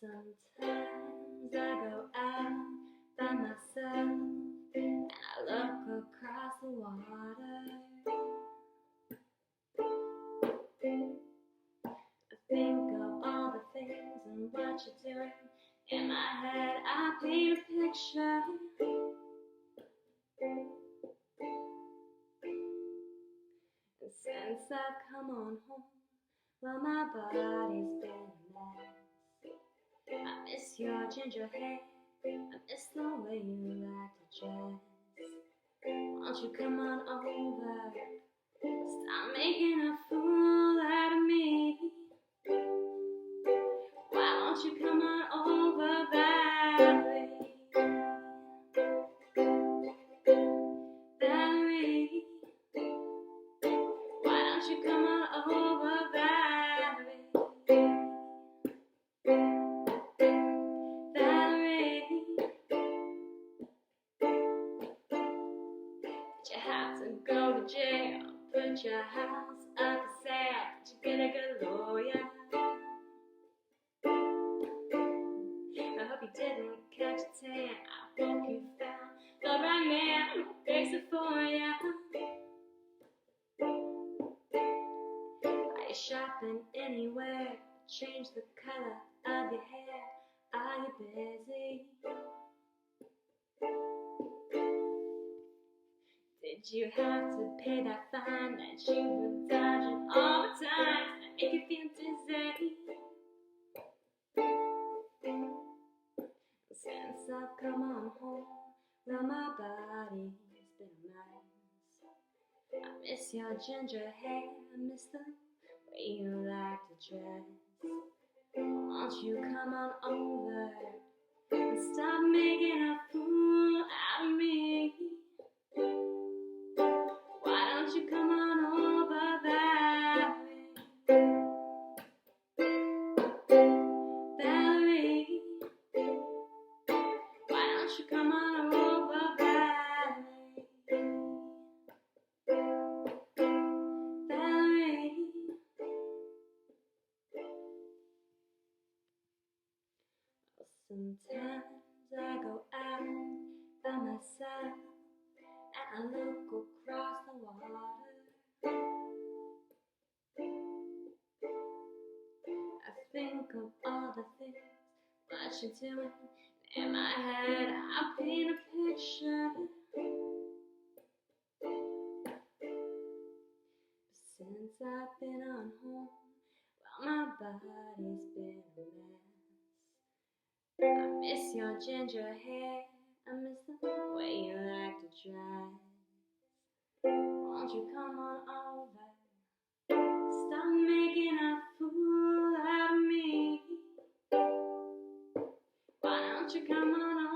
Sometimes I go out by myself and I look across the water. I think of all the things and what you're doing. In my head I paint a picture. And since I've come on home, well, my body's been a mess. I miss your ginger hair, I miss the way you like to dress. Won't you come on over, stop making a fool out of me. Why don't you come on over, Valerie? Valerie, why don't you come on over, Valerie? Valerie, did you have to go to jail? Put your house up for sale? Did you get a good lawyer? I hope you didn't catch a tan. I hope you found the right man who fix it for you. Are you shopping anywhere? Change the color of your hair. Are you busy? Did you have to pay that fine that you were dodging all the time that make you feel dizzy? Since I've come on home, well, my body's been a mess. I miss your ginger hair, I miss the way you like to dress. Won't you come on over and stop making a fool out of me? Why don't you come on over, Valerie? Valerie, why don't you come on over, Valerie? Valerie. Sometimes I go out by myself and I look across the water. I think of all the things what you're doing. In my head I paint a picture. Since I've been on home, well, my body's been a mess. I miss your ginger hair, I miss the way you like to dress. Won't you come on over, stop making a fool out of me? Why don't you come on over?